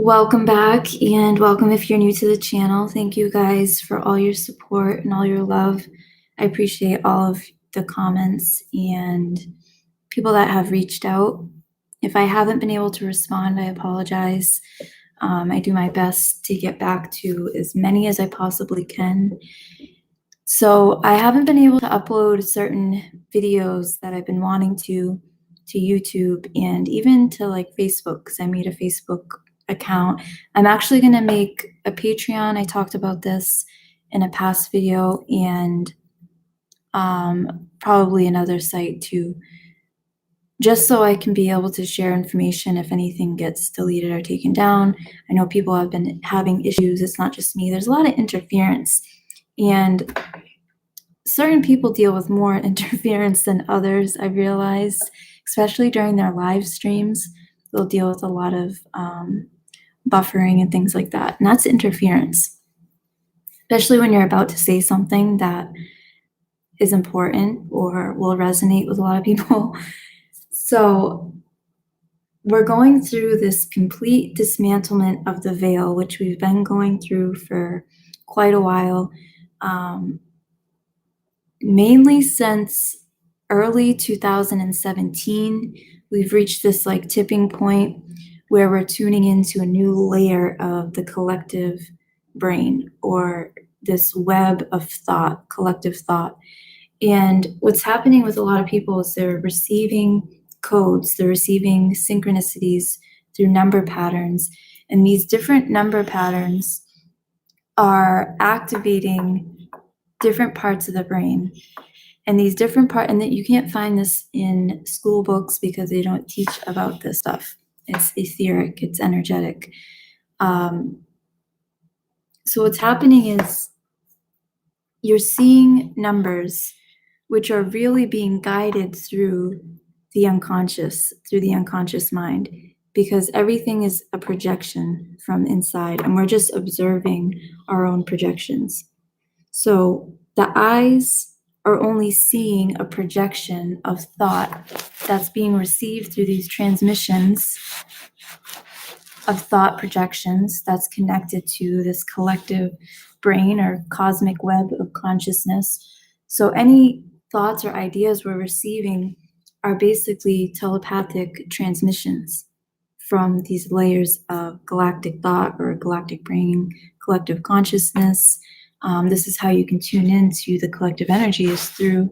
Welcome back and welcome if you're new to the channel. Thank you guys for all your support and all your love. I appreciate all of the comments and people that have reached out. If I haven't been able to respond, I apologize. I do my best to get back to as many as I possibly can. So I haven't been able to upload certain videos that I've been wanting to YouTube and even to like Facebook, because I made a Facebook account. I'm actually going to make a Patreon. I talked about this in a past video, and probably another site too, just so I can be able to share information if anything gets deleted or taken down. I know people have been having issues. It's not just me. There's a lot of interference, and certain people deal with more interference than others, I realize, especially during their live streams. They'll deal with a lot of buffering and things like that, and that's interference, especially when you're about to say something that is important or will resonate with a lot of people. So we're going through this complete dismantlement of the veil, which we've been going through for quite a while, mainly since early 2017. We've reached this like tipping point where we're tuning into a new layer of the collective brain, or this web of thought, collective thought. And what's happening with a lot of people is they're receiving codes, they're receiving synchronicities through number patterns, and these different number patterns are activating different parts of the brain. And these different parts, and that you can't find this in school books because they don't teach about this stuff. It's etheric, it's energetic. So what's happening is you're seeing numbers which are really being guided through the unconscious mind, because everything is a projection from inside, and we're just observing our own projections. So the eyes are only seeing a projection of thought that's being received through these transmissions of thought projections that's connected to this collective brain or cosmic web of consciousness. So any thoughts or ideas we're receiving are basically telepathic transmissions from these layers of galactic thought or galactic brain, collective consciousness. This is how you can tune into the collective energy, is through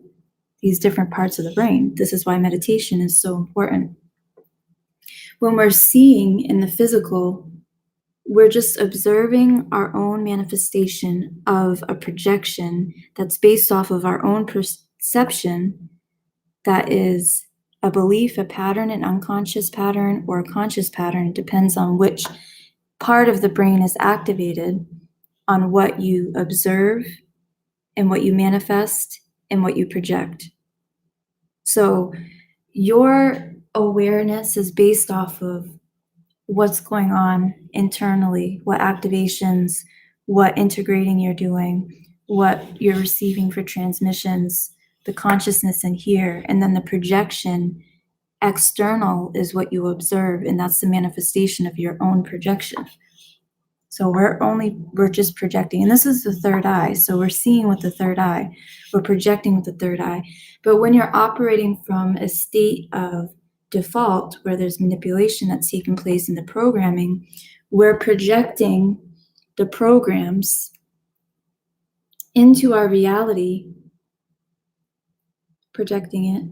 these different parts of the brain. This is why meditation is so important. When we're seeing in the physical, we're just observing our own manifestation of a projection that's based off of our own perception, that is a belief, a pattern, an unconscious pattern, or a conscious pattern. It depends on which part of the brain is activated, on what you observe and what you manifest and what you project. So your awareness is based off of what's going on internally, what activations, what integrating you're doing, what you're receiving for transmissions, the consciousness in here, and then the projection external is what you observe, and that's the manifestation of your own projection. So we're just projecting, and this is the third eye. So we're seeing with the third eye, we're projecting with the third eye. But when you're operating from a state of default, where there's manipulation that's taking place in the programming, we're projecting the programs into our reality, projecting it.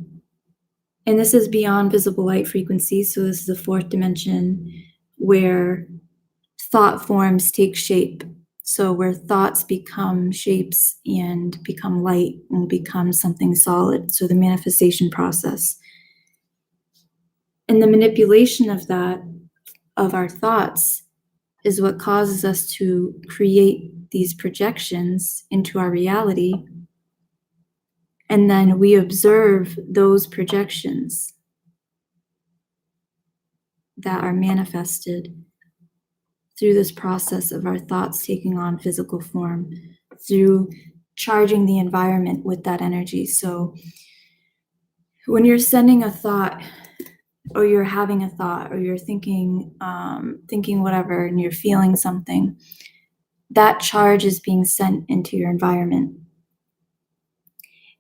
And this is beyond visible light frequencies. So this is the fourth dimension, where thought forms take shape. So where thoughts become shapes and become light and become something solid. So the manifestation process. And the manipulation of that, of our thoughts, is what causes us to create these projections into our reality. And then we observe those projections that are manifested through this process of our thoughts taking on physical form, through charging the environment with that energy. So when you're sending a thought or you're having a thought, or you're thinking whatever, and you're feeling something, that charge is being sent into your environment.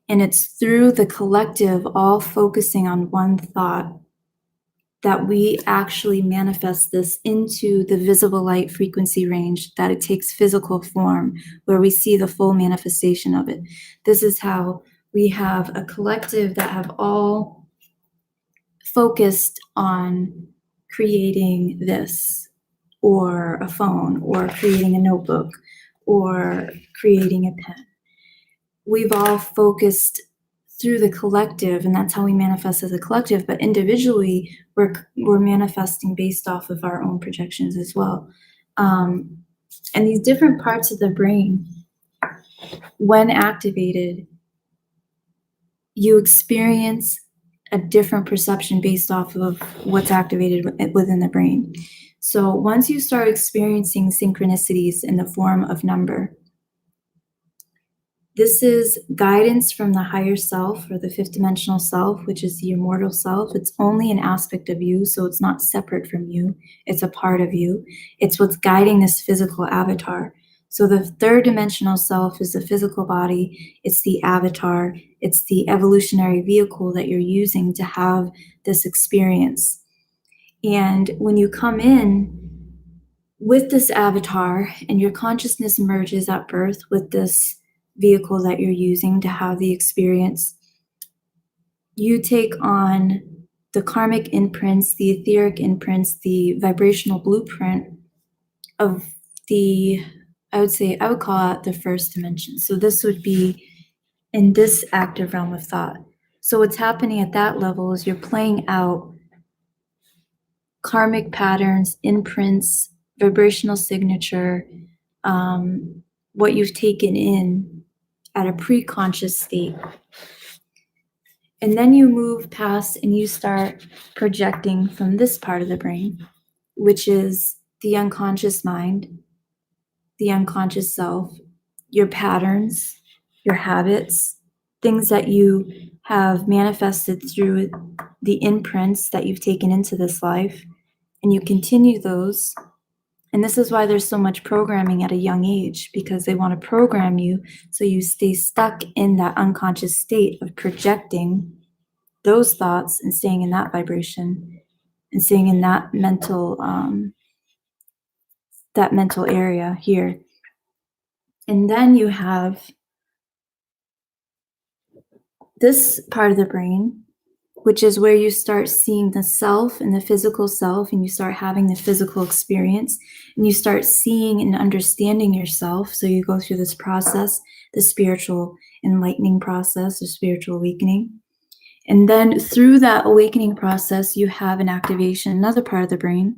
And it's through the collective all focusing on one thought that we actually manifest this into the visible light frequency range, that it takes physical form, where we see the full manifestation of it. This is how we have a collective that have all focused on creating this, or a phone, or creating a notebook, or creating a pen. We've all focused through the collective, and that's how we manifest as a collective. But individually, we're manifesting based off of our own projections as well. And these different parts of the brain, when activated, you experience a different perception based off of what's activated within the brain. So once you start experiencing synchronicities in the form of number, this is guidance from the higher self, or the fifth dimensional self, which is the immortal self. It's only an aspect of you, so it's not separate from you. It's a part of you. It's what's guiding this physical avatar. So the third dimensional self is the physical body. It's the avatar. It's the evolutionary vehicle that you're using to have this experience. And when you come in with this avatar and your consciousness merges at birth with this vehicle that you're using to have the experience, you take on the karmic imprints, the etheric imprints, the vibrational blueprint of I would call it the first dimension. So this would be in this active realm of thought. So what's happening at that level is you're playing out karmic patterns, imprints, vibrational signature, what you've taken in at a pre-conscious state. And then you move past and you start projecting from this part of the brain, which is the unconscious mind, the unconscious self, your patterns, your habits, things that you have manifested through the imprints that you've taken into this life, and you continue those. And this is why there's so much programming at a young age, because they want to program you so you stay stuck in that unconscious state of projecting those thoughts and staying in that vibration and staying in that mental area here. And then you have this part of the brain, which is where you start seeing the self and the physical self, and you start having the physical experience, and you start seeing and understanding yourself. So you go through this process, the spiritual enlightening process, or spiritual awakening. And then through that awakening process, you have an activation, another part of the brain.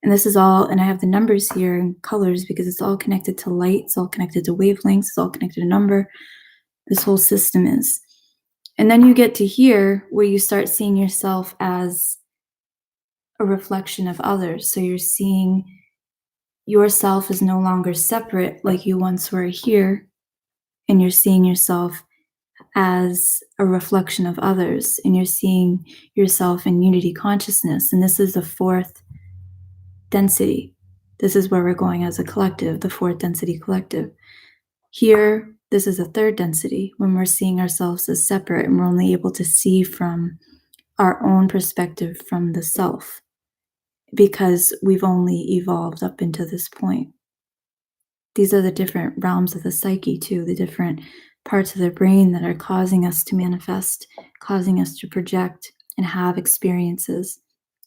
And this is all, and I have the numbers here in colors because it's all connected to light, it's all connected to wavelengths, it's all connected to number. This whole system is. And then you get to here where you start seeing yourself as a reflection of others. So you're seeing yourself is no longer separate like you once were here, and you're seeing yourself as a reflection of others, and you're seeing yourself in unity consciousness. And this is the fourth density. This is where we're going as a collective, the fourth density collective. Here, this is a third density, when we're seeing ourselves as separate and we're only able to see from our own perspective from the self, because we've only evolved up into this point. These are the different realms of the psyche too, the different parts of the brain that are causing us to manifest, causing us to project and have experiences.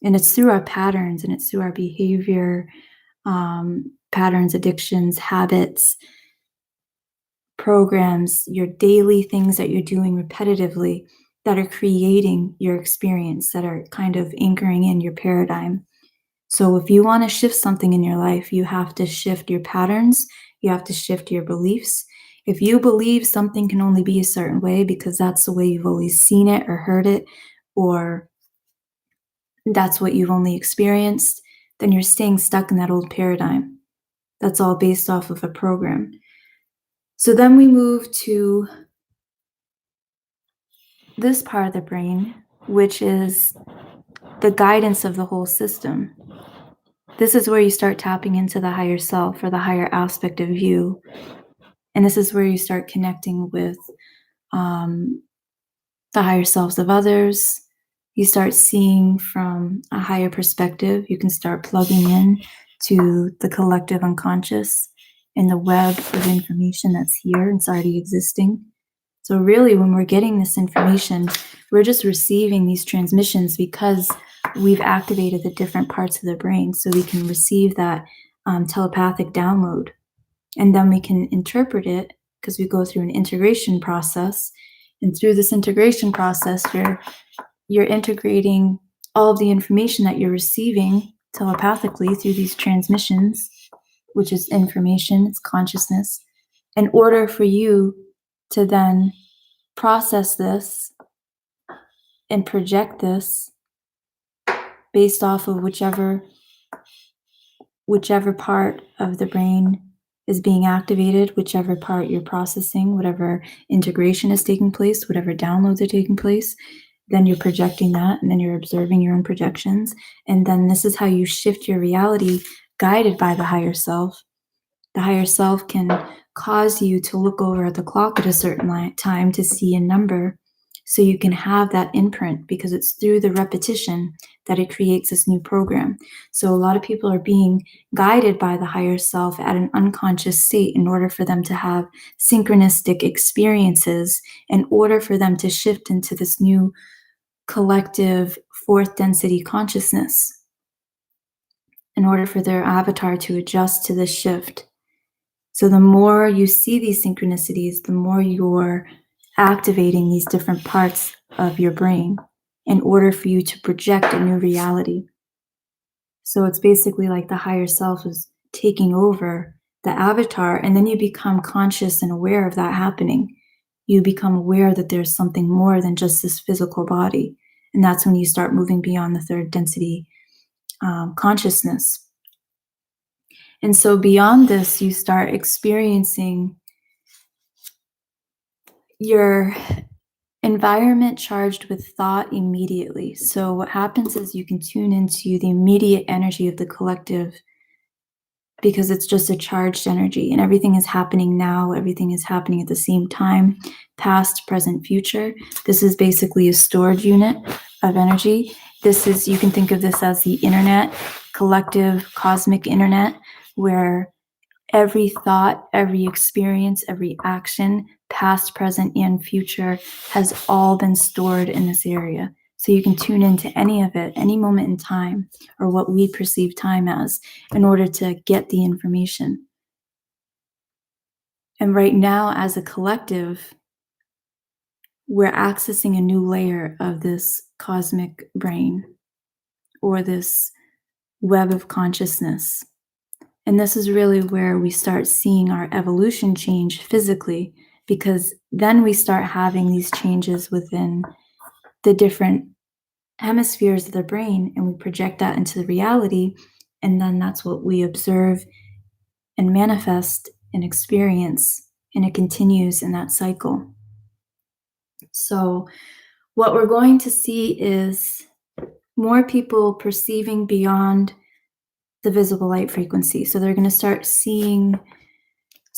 And it's through our patterns, and it's through our behavior, patterns, addictions, habits, programs, your daily things that you're doing repetitively that are creating your experience, that are kind of anchoring in your paradigm. So if you want to shift something in your life, you have to shift your patterns, you have to shift your beliefs. If you believe something can only be a certain way because that's the way you've always seen it or heard it, or that's what you've only experienced, then you're staying stuck in that old paradigm. That's all based off of a program. So then we move to this part of the brain, which is the guidance of the whole system. This is where you start tapping into the higher self or the higher aspect of you. And this is where you start connecting with the higher selves of others. You start seeing from a higher perspective. You can start plugging in to the collective unconscious and the web of information that's here and it's already existing. So really, when we're getting this information, we're just receiving these transmissions because we've activated the different parts of the brain so we can receive that telepathic download. And then we can interpret it because we go through an integration process. And through this integration process, you're integrating all of the information that you're receiving telepathically through these transmissions, which is information, it's consciousness, in order for you to then process this and project this based off of whichever part of the brain is being activated, whichever part you're processing, whatever integration is taking place, whatever downloads are taking place, then you're projecting that, and then you're observing your own projections. And then this is how you shift your reality guided by the higher self. The higher self can cause you to look over at the clock at a certain time to see a number so you can have that imprint, because it's through the repetition that it creates this new program. So a lot of people are being guided by the higher self at an unconscious state in order for them to have synchronistic experiences, in order for them to shift into this new collective fourth density consciousness, in order for their avatar to adjust to this shift. So the more you see these synchronicities, the more you're activating these different parts of your brain in order for you to project a new reality. So it's basically like the higher self is taking over the avatar, and then you become conscious and aware of that happening. You become aware that there's something more than just this physical body. And that's when you start moving beyond the third density consciousness. And so beyond this, you start experiencing your environment charged with thought immediately. So what happens is you can tune into the immediate energy of the collective, because it's just a charged energy and everything is happening now. Everything is happening at the same time, past, present, future. This is basically a storage unit of energy. You can think of this as the internet, collective cosmic internet, where every thought, every experience, every action, past, present, and future, has all been stored in this area. So you can tune into any of it, any moment in time, or what we perceive time as, in order to get the information. And right now, as a collective, we're accessing a new layer of this cosmic brain, or this web of consciousness. And this is really where we start seeing our evolution change physically, because then we start having these changes within the different hemispheres of the brain, and we project that into the reality. And then that's what we observe and manifest and experience, and it continues in that cycle. So what we're going to see is more people perceiving beyond the visible light frequency. So they're going to start seeing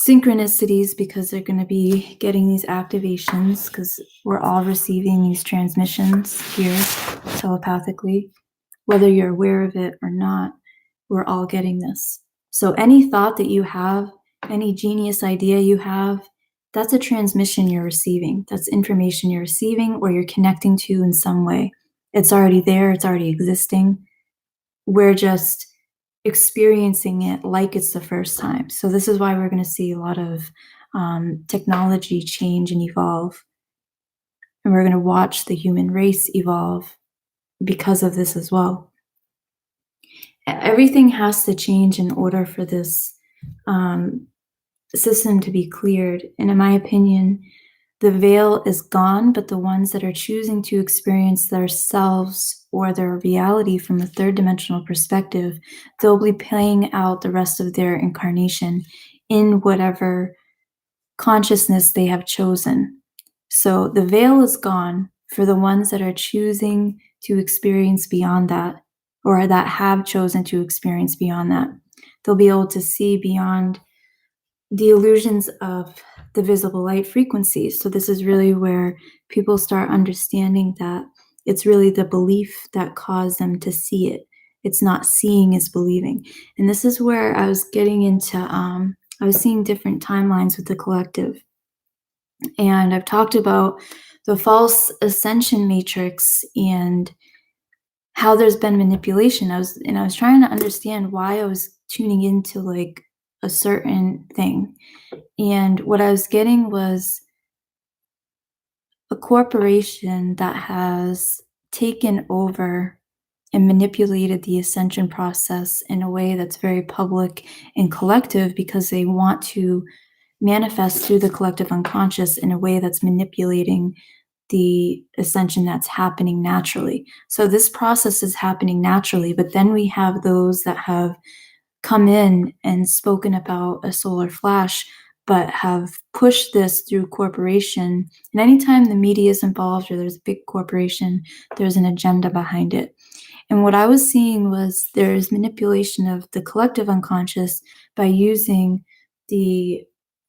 synchronicities, because they're going to be getting these activations, because we're all receiving these transmissions here telepathically. Whether you're aware of it or not, we're all getting this. So any thought that you have, any genius idea you have, that's a transmission you're receiving. That's information you're receiving, or you're connecting to in some way. It's already there. It's already existing. We're just experiencing it like it's the first time. So this is why we're going to see a lot of technology change and evolve. And we're going to watch the human race evolve because of this as well. Everything has to change in order for this system to be cleared. And in my opinion, the veil is gone, but the ones that are choosing to experience themselves or their reality from a third dimensional perspective, they'll be playing out the rest of their incarnation in whatever consciousness they have chosen. So the veil is gone for the ones that are choosing to experience beyond that, or that have chosen to experience beyond that. They'll be able to see beyond the illusions of the visible light frequencies. So this is really where people start understanding that it's really the belief that caused them to see it. It's not seeing, is believing. And this is where I was getting into, I was seeing different timelines with the collective. And I've talked about the false ascension matrix and how there's been manipulation. I was trying to understand why I was tuning into like a certain thing. And what I was getting was a corporation that has taken over and manipulated the ascension process in a way that's very public and collective, because they want to manifest through the collective unconscious in a way that's manipulating the ascension that's happening naturally. So this process is happening naturally, but then we have those that have come in and spoken about a solar flash, but have pushed this through corporation. And anytime the media is involved or there's a big corporation, there's an agenda behind it. And what I was seeing was there's manipulation of the collective unconscious by using the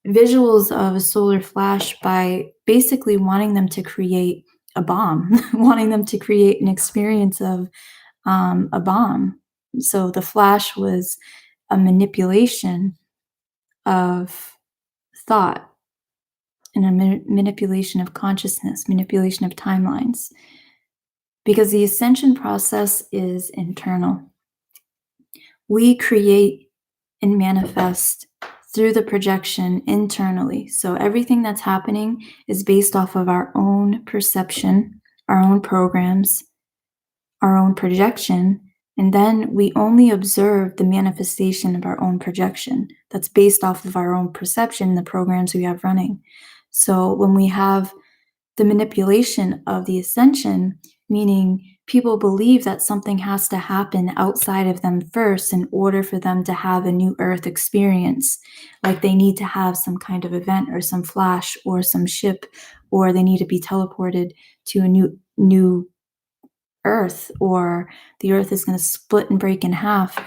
visuals of a solar flash, by basically wanting them to create a bomb, wanting them to create an experience of a bomb. So the flash was a manipulation of thought and a manipulation of consciousness, manipulation of timelines, because the ascension process is internal. We create and manifest through the projection internally. So everything that's happening is based off of our own perception, our own programs, our own projection, and then we only observe the manifestation of our own projection that's based off of our own perception, the programs we have running. So when we have the manipulation of the ascension, meaning people believe that something has to happen outside of them first in order for them to have a new earth experience, like they need to have some kind of event or some flash or some ship, or they need to be teleported to a new earth, or the earth is going to split and break in half.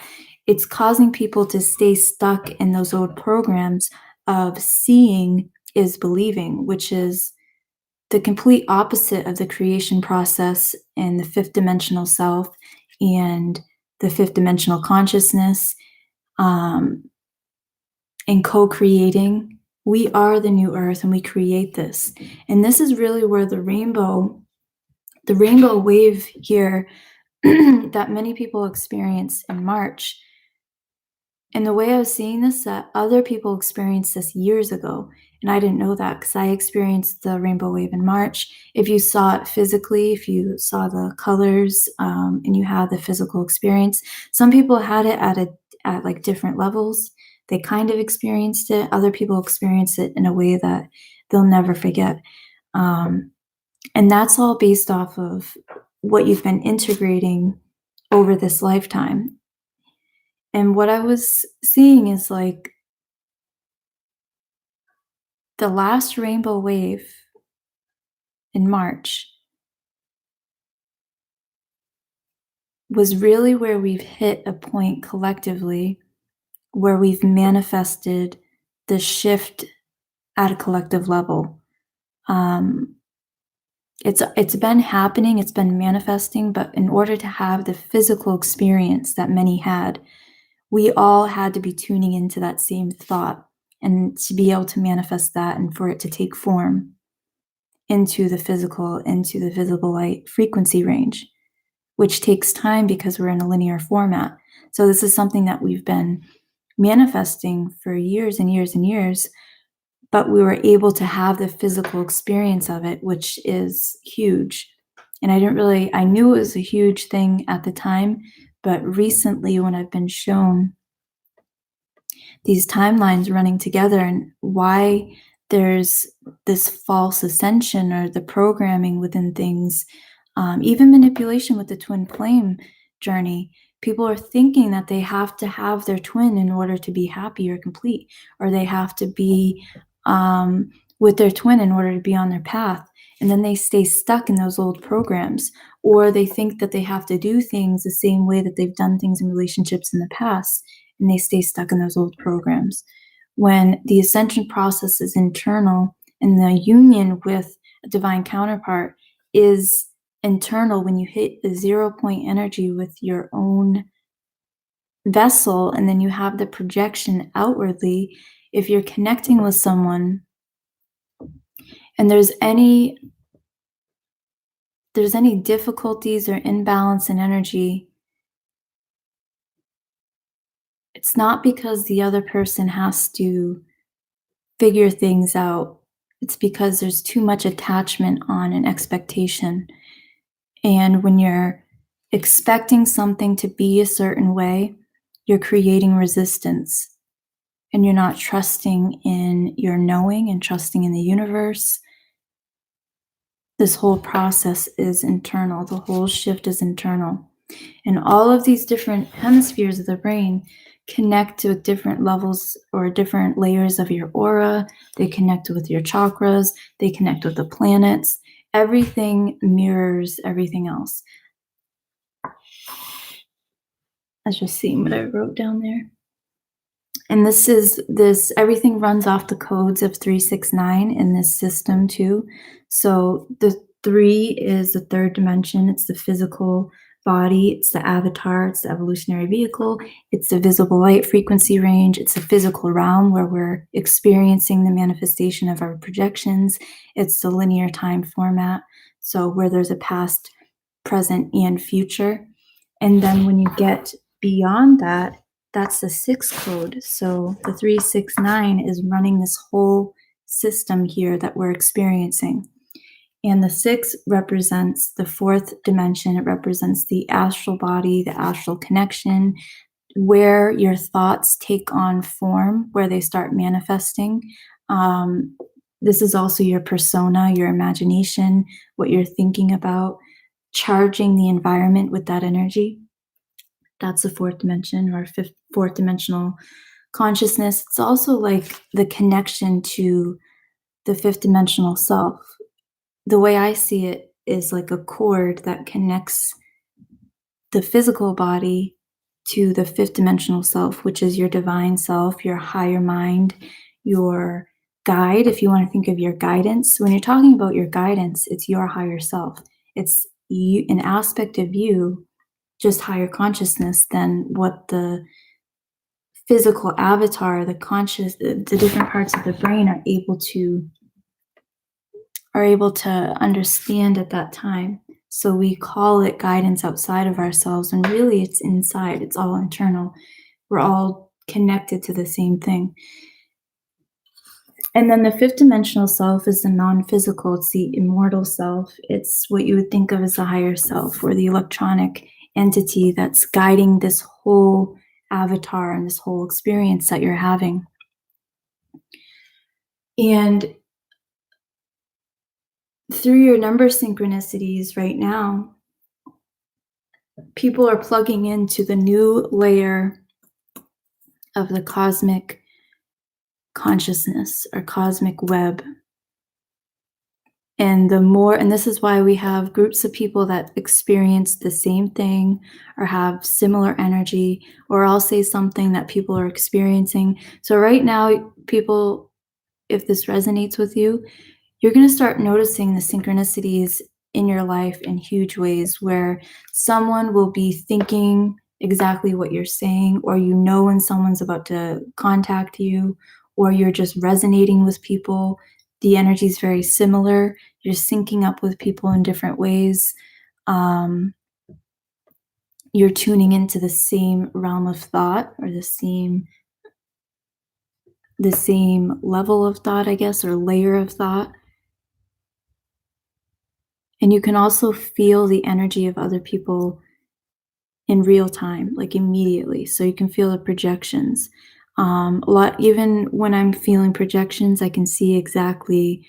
It's causing people to stay stuck in those old programs of seeing is believing, which is the complete opposite of the creation process and the fifth dimensional self and the fifth dimensional consciousness, and co-creating. We are the new earth and we create this. And this is really where the rainbow wave here that many people experience in March. And the way I was seeing this, that other people experienced this years ago. And I didn't know that because I experienced the rainbow wave in March. If you saw it physically, if you saw the colors, and you had the physical experience, some people had it at like different levels. They kind of experienced it. Other people experienced it in a way that they'll never forget. And that's all based off of what you've been integrating over this lifetime. And what I was seeing is like the last rainbow wave in March was really where we've hit a point collectively where we've manifested the shift at a collective level. It's been happening, it's been manifesting, but in order to have the physical experience that many had, we all had to be tuning into that same thought and to be able to manifest that and for it to take form into the physical, into the visible light frequency range, which takes time because we're in a linear format. So this is something that we've been manifesting for years and years and years, but we were able to have the physical experience of it, which is huge. And I knew it was a huge thing at the time, but recently when I've been shown these timelines running together and why there's this false ascension or the programming within things, even manipulation with the twin flame journey, people are thinking that they have to have their twin in order to be happy or complete, or they have to be with their twin in order to be on their path. and then they stay stuck in those old programs, or they think that they have to do things the same way that they've done things in relationships in the past, and they stay stuck in those old programs. When the ascension process is internal and the union with a divine counterpart is internal, when you hit the 0 point energy with your own vessel and then you have the projection outwardly, if you're connecting with someone and there's any difficulties or imbalance in energy, it's not because the other person has to figure things out. It's because there's too much attachment on an expectation. And when you're expecting something to be a certain way, you're creating resistance, and you're not trusting in your knowing and trusting in the universe. This whole process is internal. The whole shift is internal. And all of these different hemispheres of the brain connect to different levels or different layers of your aura. They connect with your chakras. They connect with the planets. Everything mirrors everything else. Let's just see what I wrote down there. And everything runs off the codes of 369 in this system too. So the 3 is the third dimension. It's the physical body. It's the avatar. It's the evolutionary vehicle. It's the visible light frequency range. It's the physical realm where we're experiencing the manifestation of our projections. It's the linear time format. So where there's a past, present, and future. And then when you get beyond that, that's the 6 code. So the 369 is running this whole system here that we're experiencing. And the 6 represents the 4th dimension. It represents the astral body, the astral connection, where your thoughts take on form, where they start manifesting. This is also your persona, your imagination, what you're thinking about, charging the environment with that energy. That's the 4th dimension, or fourth dimensional consciousness. It's also like the connection to the 5th dimensional self. The way I see it is like a cord that connects the physical body to the 5th dimensional self, which is your divine self, your higher mind, your guide. If you want to think of your guidance, when you're talking about your guidance, it's your higher self. It's you, an aspect of you, just higher consciousness than what the physical avatar, the different parts of the brain are able to understand at that time. So we call it guidance outside of ourselves, and really it's inside. It's all internal. We're all connected to the same thing. And then the 5th dimensional self is the non-physical. It's the immortal self. It's what you would think of as the higher self, or the electronic entity that's guiding this whole avatar and this whole experience that you're having. And through your number synchronicities right now, people are plugging into the new layer of the cosmic consciousness or cosmic web. And this is why we have groups of people that experience the same thing or have similar energy, or I'll say something that people are experiencing. So right now, people, if this resonates with you, you're going to start noticing the synchronicities in your life in huge ways, where someone will be thinking exactly what you're saying, or when someone's about to contact you, or you're just resonating with people. The energy is very similar. You're syncing up with people in different ways. You're tuning into the same realm of thought, or the same level of thought, I guess, or layer of thought. And you can also feel the energy of other people in real time, like immediately. So you can feel the projections. Even when I'm feeling projections, I can see exactly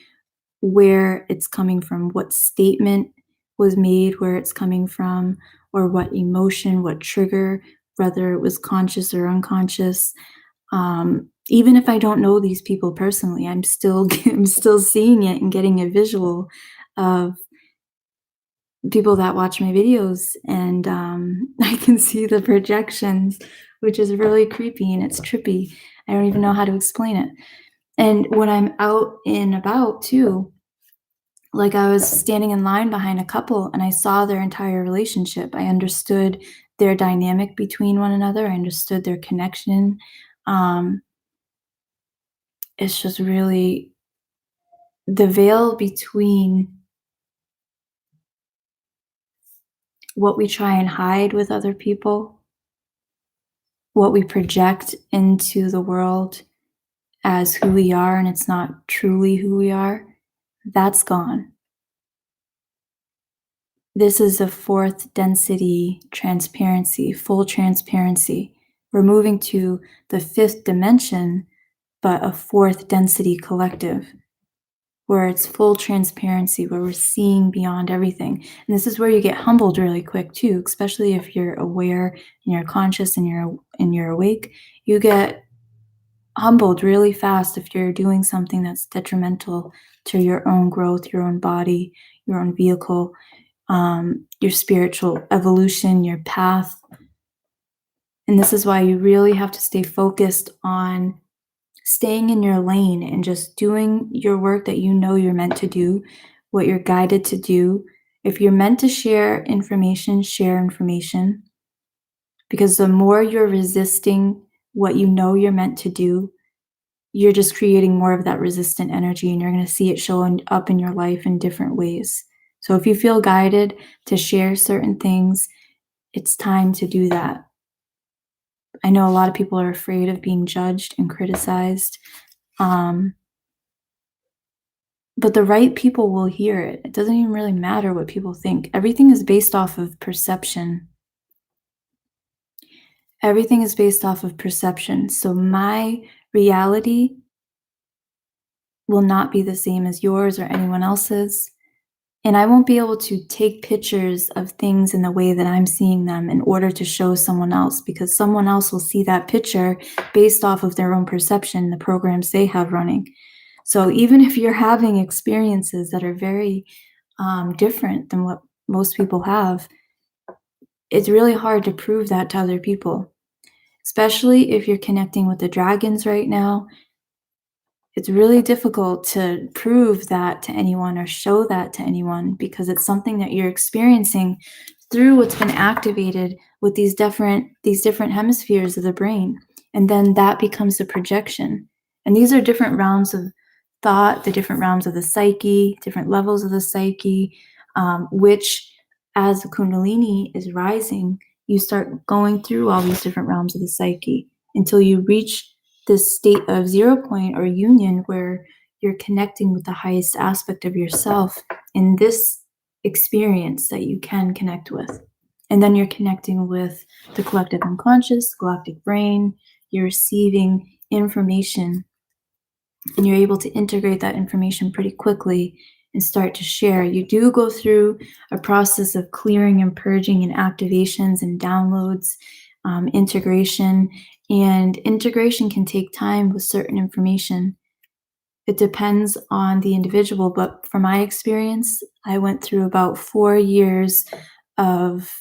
where it's coming from, what statement was made, where it's coming from, or what emotion, what trigger, whether it was conscious or unconscious. Even if I don't know these people personally, I'm still seeing it and getting a visual of people that watch my videos, and I can see the projections, which is really creepy and it's trippy. I don't even know how to explain it. And when I'm out and about too, like I was standing in line behind a couple and I saw their entire relationship. I understood their dynamic between one another. I understood their connection. Um, it's just really the veil between what we try and hide with other people, what we project into the world as who we are, and it's not truly who we are, that's gone. This is a fourth density transparency, full transparency. We're moving to the fifth dimension, but a fourth density collective where it's full transparency, where we're seeing beyond everything. And this is where you get humbled really quick too, especially if you're aware and you're conscious and you're awake. You get humbled really fast if you're doing something that's detrimental to your own growth, your own body, your own vehicle, your spiritual evolution, your path. And this is why you really have to stay focused on staying in your lane and just doing your work that you know you're meant to do, what you're guided to do. If you're meant to share information, share information. Because the more you're resisting what you know you're meant to do, you're just creating more of that resistant energy, and you're going to see it showing up in your life in different ways. So if you feel guided to share certain things, it's time to do that. I know a lot of people are afraid of being judged and criticized. But the right people will hear it. It doesn't even really matter what people think. Everything is based off of perception. Everything is based off of perception. So my reality will not be the same as yours or anyone else's. And I won't be able to take pictures of things in the way that I'm seeing them in order to show someone else, because someone else will see that picture based off of their own perception, the programs they have running. So even if you're having experiences that are very different than what most people have, it's really hard to prove that to other people, especially if you're connecting with the dragons right now. It's really difficult to prove that to anyone or show that to anyone, because it's something that you're experiencing through what's been activated with these different hemispheres of the brain. And then that becomes the projection. And these are different realms of thought, the different realms of the psyche, different levels of the psyche, which as the Kundalini is rising, you start going through all these different realms of the psyche until you reach this state of 0 point or union where you're connecting with the highest aspect of yourself in this experience that you can connect with. And then you're connecting with the collective unconscious, galactic brain, you're receiving information, and you're able to integrate that information pretty quickly and start to share. You do go through a process of clearing and purging and activations and downloads, integration, and integration can take time with certain information. It depends on the individual, but from my experience, I went through about 4 years of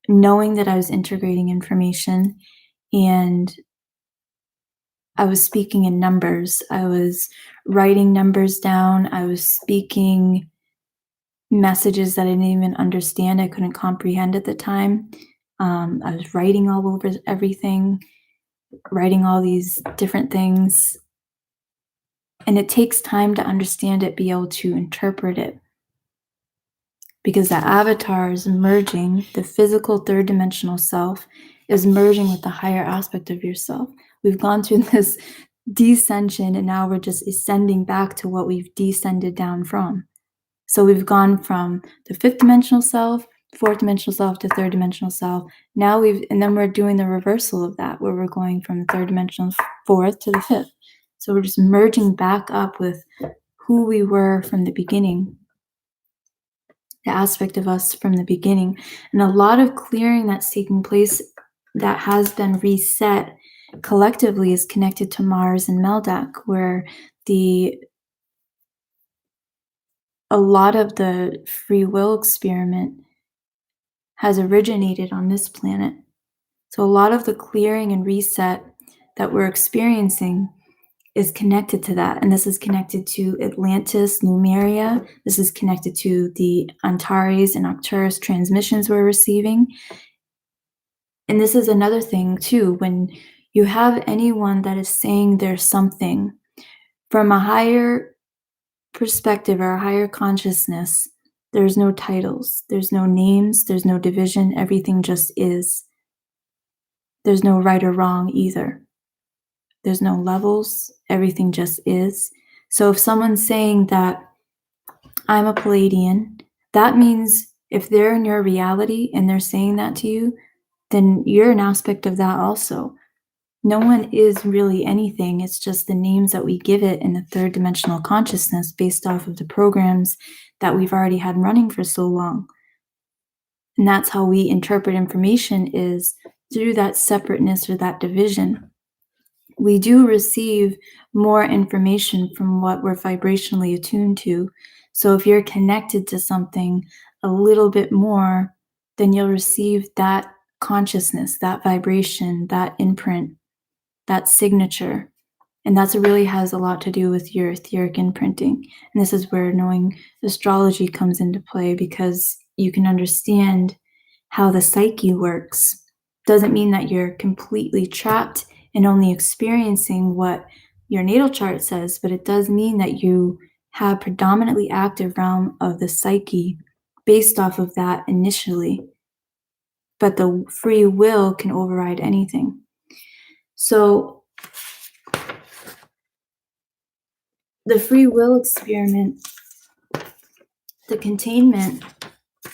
knowing that I was integrating information, and I was speaking in numbers. I was writing numbers down. I was speaking messages that I didn't even understand. I couldn't comprehend at the time. I was writing all over everything, writing all these different things. And it takes time to understand it, be able to interpret it. Because that avatar is merging, the physical third dimensional self is merging with the higher aspect of yourself. We've gone through this descension, and now we're just ascending back to what we've descended down from. So we've gone from the fifth dimensional self, fourth dimensional self to third dimensional self. And then we're doing the reversal of that, where we're going from the third dimensional fourth to the fifth. So we're just merging back up with who we were from the beginning, the aspect of us from the beginning. And a lot of clearing that's taking place that has been reset collectively is connected to Mars and Meldak, where the a lot of the free will experiment has originated on this planet. So a lot of the clearing and reset that we're experiencing is connected to that. And this is connected to Atlantis, Numeria. This is connected to the Antares and Arcturus transmissions we're receiving. And this is another thing too, when you have anyone that is saying there's something from a higher perspective or a higher consciousness, there's no titles, there's no names, there's no division, everything just is. There's no right or wrong either. There's no levels, everything just is. So if someone's saying that I'm a Pleiadian, that means if they're in your reality and they're saying that to you, then you're an aspect of that also. No one is really anything. It's just the names that we give it in the third dimensional consciousness based off of the programs that we've already had running for so long. And that's how we interpret information, is through that separateness or that division. We do receive more information from what we're vibrationally attuned to. So if you're connected to something a little bit more, then you'll receive that consciousness, that vibration, that imprint, that signature. And that's really has a lot to do with your etheric imprinting. And this is where knowing astrology comes into play, because you can understand how the psyche works. Doesn't mean that you're completely trapped and only experiencing what your natal chart says, but it does mean that you have predominantly active realm of the psyche based off of that initially. But the free will can override anything. So the free will experiment, the containment,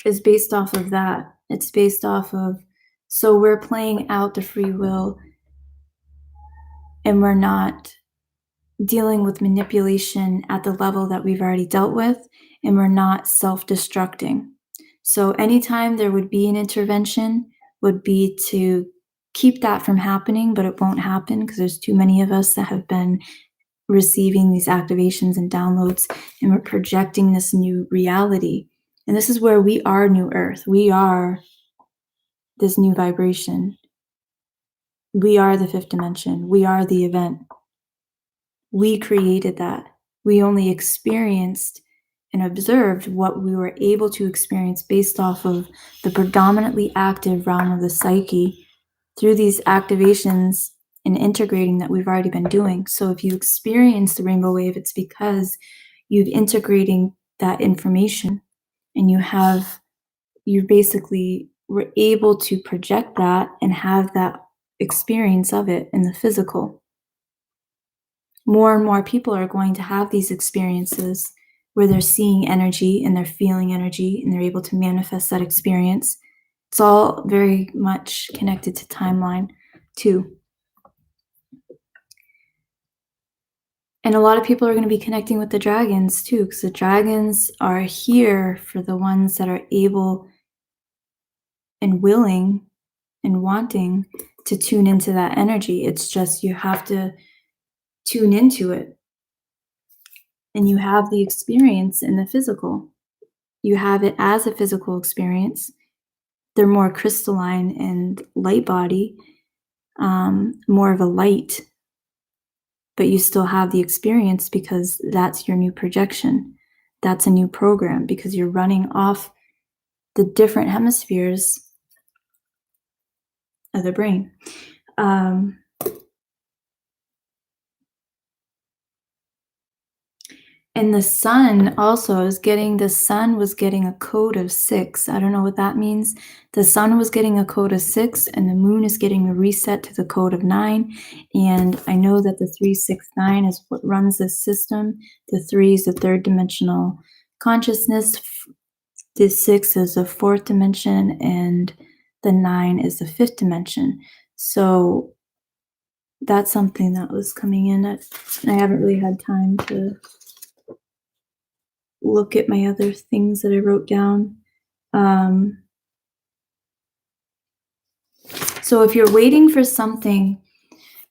is based off of that. It's based off of, so we're playing out the free will and we're not dealing with manipulation at the level that we've already dealt with, and we're not self-destructing. So anytime there would be an intervention would be to keep that from happening, but it won't happen because there's too many of us that have been receiving these activations and downloads, and we're projecting this new reality. And this is where we are New Earth. We are this new vibration. We are the fifth dimension. We are the event. We created that. We only experienced and observed what we were able to experience based off of the predominantly active realm of the psyche through these activations and integrating that we've already been doing. So if you experience the rainbow wave, it's because you've integrating that information, and you basically were able to project that and have that experience of it in the physical. More and more people are going to have these experiences where they're seeing energy and they're feeling energy and they're able to manifest that experience. It's all very much connected to timeline too. And a lot of people are going to be connecting with the dragons too, because the dragons are here for the ones that are able and willing and wanting to tune into that energy. It's just you have to tune into it. And you have the experience in the physical. You have it as a physical experience. They're more crystalline and light body, more of a light. But you still have the experience because that's your new projection. That's a new program because you're running off the different hemispheres of the brain. And the sun also was getting a code of 6. I don't know what that means. The sun was getting a code of 6, and the moon is getting a reset to the code of 9. And I know that the 369 is what runs this system. The 3 is the third dimensional consciousness. The 6 is the fourth dimension, and the 9 is the fifth dimension. So that's something that was coming in. And I haven't really had time to look at my other things that I wrote down. So if you're waiting for something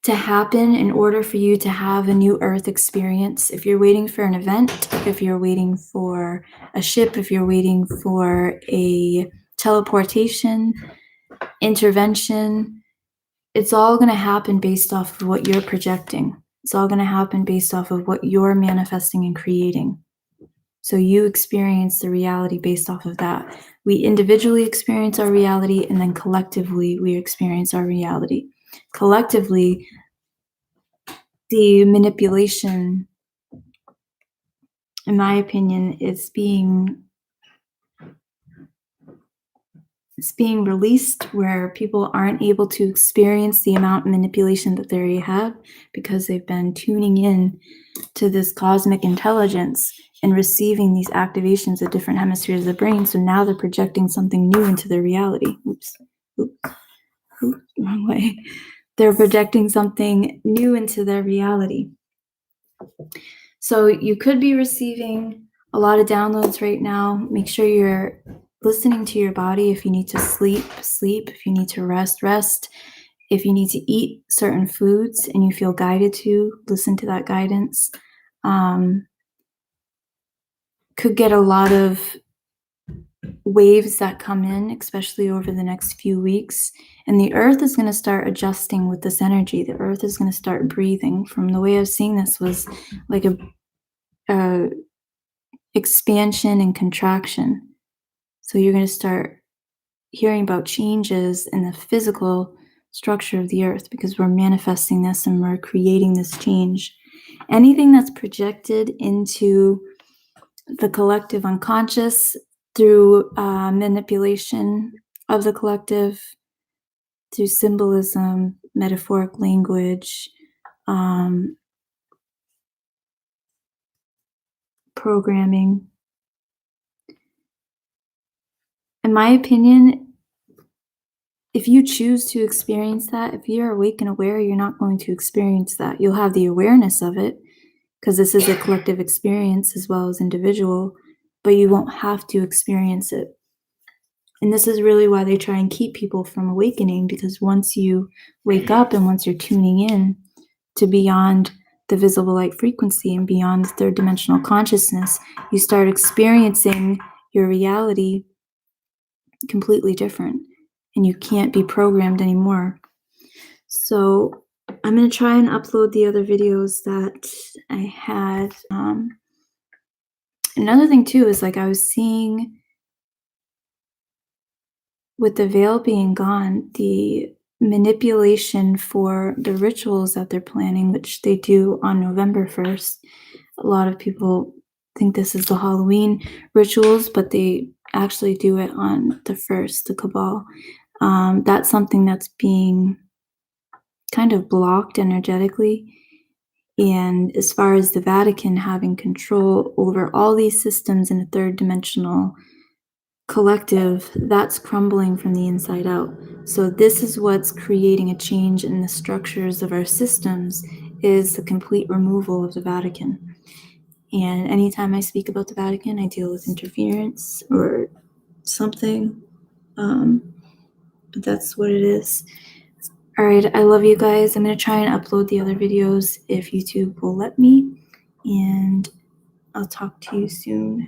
to happen in order for you to have a new Earth experience. If you're waiting for an event, if you're waiting for a ship, if you're waiting for a teleportation, intervention, it's all going to happen based off of what you're projecting. It's all going to happen based off of what you're manifesting and creating. So you experience the reality based off of that. We individually experience our reality, and then collectively we experience our reality. Collectively, the manipulation, in my opinion, is being released, where people aren't able to experience the amount of manipulation that they already have because they've been tuning in to this cosmic intelligence and receiving these activations of different hemispheres of the brain. So now they're projecting something new into their reality. Oops, wrong way. They're projecting something new into their reality. So you could be receiving a lot of downloads right now. Make sure you're listening to your body. If you need to sleep, sleep. If you need to rest, rest. If you need to eat certain foods and you feel guided to, listen to that guidance. Could get a lot of waves that come in, especially over the next few weeks. And the earth is going to start adjusting with this energy. The earth is going to start breathing. From the way I've seen this was like a expansion and contraction. So you're going to start hearing about changes in the physical structure of the earth because we're manifesting this and we're creating this change. Anything that's projected into the collective unconscious through manipulation of the collective, through symbolism, metaphoric language, programming. In my opinion, if you choose to experience that, if you're awake and aware, you're not going to experience that. You'll have the awareness of it because this is a collective experience as well as individual, but you won't have to experience it. And this is really why they try and keep people from awakening, because once you wake up and once you're tuning in to beyond the visible light frequency and beyond the third dimensional consciousness, you start experiencing your reality completely different, and you can't be programmed anymore. So I'm going to try and upload the other videos that I had. Another thing too is, like, I was seeing with the veil being gone, the manipulation for the rituals that they're planning, which they do on November 1st. A lot of people think this is the Halloween rituals, but they actually do it on the 1st, the Cabal. That's something that's being kind of blocked energetically. And as far as the Vatican having control over all these systems in a third dimensional collective, that's crumbling from the inside out. So this is what's creating a change in the structures of our systems, is the complete removal of the Vatican. And anytime I speak about the Vatican, I deal with interference or something. But that's what it is. All right, I love you guys. I'm going to try and upload the other videos if YouTube will let me. And I'll talk to you soon.